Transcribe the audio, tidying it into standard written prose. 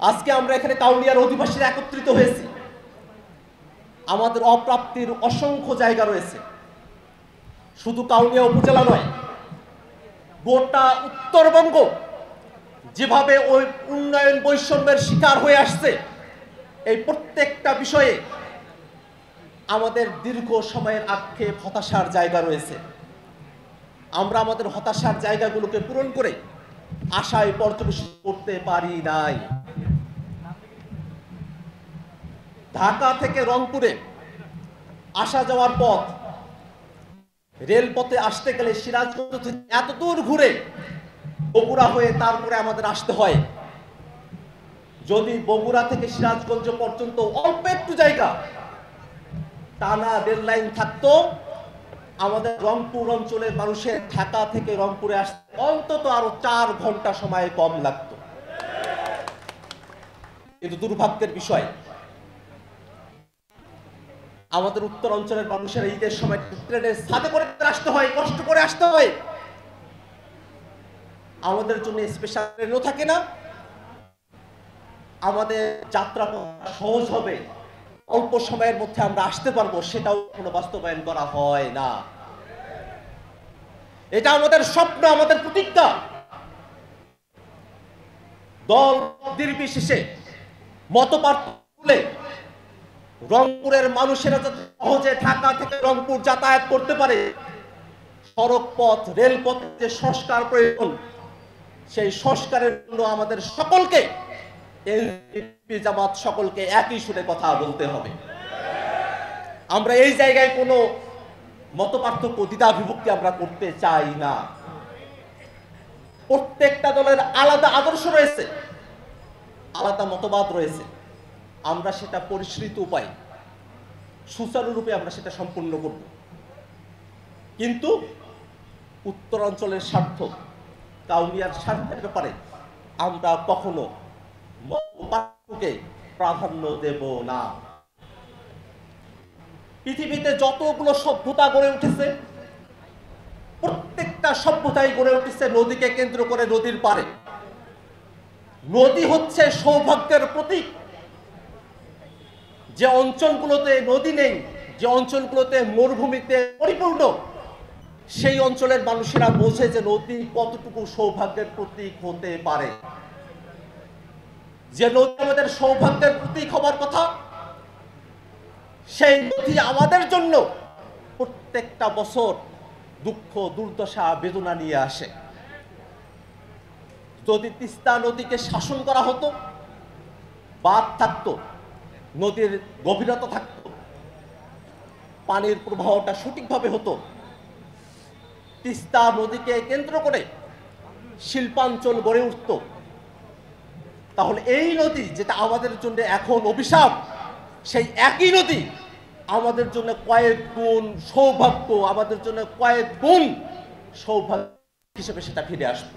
আজকে আমরা এখানে কাউনিয়ার অধিবাসীরা একত্রিত হয়েছি। আমাদের অপ্রাপ্তির অসংখ্য জায়গা রয়েছে। শুধু কাউনিয়া উপজেলা নয়, গোটা উত্তরবঙ্গ যেভাবে ওই উন্নয়ন বৈষম্যের শিকার হয়ে আসছে, এই প্রত্যেকটা বিষয়ে আমাদের দীর্ঘ সময়ের আক্ষেপ হতাশার জায়গা রয়েছে। আমরা আমাদের হতাশার জায়গাগুলোকে পূরণ করে আশায় পর্যবেসন করতে পারি নাই। ঢাকা থেকে রংপুরে আসা যাওয়ার পথ, রেলপথে আসতে গেলে সিরাজগঞ্জ থেকে এত দূর ঘুরে বগুড়া হয়ে তারপরে আমাদের আসতে হয়। যদি বগুড়া থেকে সিরাজগঞ্জ পর্যন্ত অল্প একটু জায়গা টানা রেল লাইন থাকতো, আমাদের রংপুর অঞ্চলের মানুষের ঢাকা থেকে রংপুরে আসতে অন্তত আরো 4 ঘন্টা সময় কম লাগতো। কিন্তু দুর্ভাগ্যের বিষয়, আমাদের উত্তর অঞ্চলের মানুষের ঈদের সময় ট্রেনের ছাদে করে আসতে হয়, কষ্ট করে আসতে হয়। আমাদের জন্য স্পেশাল ট্রেনও থাকে না। আমাদের যাত্রা সহজ হবে, অল্প সময়ের মধ্যে আমরা আসতে পারবো, সেটাও কোনো বাস্তবায়ন করা হয় না। এটা আমাদের স্বপ্ন, আমাদের প্রতিজ্ঞা। দল নির্বিশেষে মতপার্থক্য রংপুরের মানুষেরা যাতে সহজে ঢাকা থেকে রংপুর যাতায়াত করতে পারে, সড়ক পথ রেলপথে যে সংস্কার প্রয়োজন, সেই সংস্কারের জন্য আমাদের সকলকে, এনসিপি জামাত সকলকে একই সুরে কথা বলতে হবে। আমরা এই জায়গায় কোনো মতপার্থক্য দ্বিধা বিভক্তি আমরা করতে চাই না। প্রত্যেকটা দলের আলাদা আদর্শ রয়েছে, আলাদা মতবাদ রয়েছে। আমরা সেটা পরিশ্রিত উপায় সুচারুরূপে আমরা সেটা সম্পূর্ণ করব। কিন্তু উত্তরাঞ্চলের স্বার্থ, কাউনিয়ার স্বার্থের ব্যাপারে আমরা কখনো মতপার্থক্যকে প্রাধান্য দেব না। পৃথিবীতে যতগুলো সভ্যতা গড়ে উঠেছে, প্রত্যেকটা সভ্যতাই গড়ে উঠেছে নদীকে কেন্দ্র করে, নদীর পারে। নদী হচ্ছে সৌভাগ্যের প্রতীক। যে অঞ্চলগুলোতে নদী নেই, যে অঞ্চলগুলোতে মরুভূমিতে পরিপূর্ণ, সেই অঞ্চলের মানুষেরা বোঝে যে নদী কতটুকু সৌভাগ্যের প্রতীক হতে পারে। যে নদী আমাদের সৌভাগ্যের প্রতীক হবার কথা, সেই নদী আমাদের জন্য প্রত্যেকটা বছর দুঃখ দুর্দশা বেদনা নিয়ে আসে। যদি তিস্তা নদীকে শাসন করা হতো, বাঁধ থাকতো, নদীর গভীরতা থাকতো, পানির প্রবাহটা সঠিকভাবে হতো, তিস্তা নদীকে কেন্দ্র করে শিল্পাঞ্চল গড়ে উঠত, তাহলে এই নদী যেটা আমাদের জন্য এখন অভিশাপ, সেই একই নদী আমাদের জন্য কয়েক গুণ সৌভাগ্য, আমাদের জন্য কয়েক গুণ সৌভাগ্য হিসেবে সেটা ফিরে আসবে।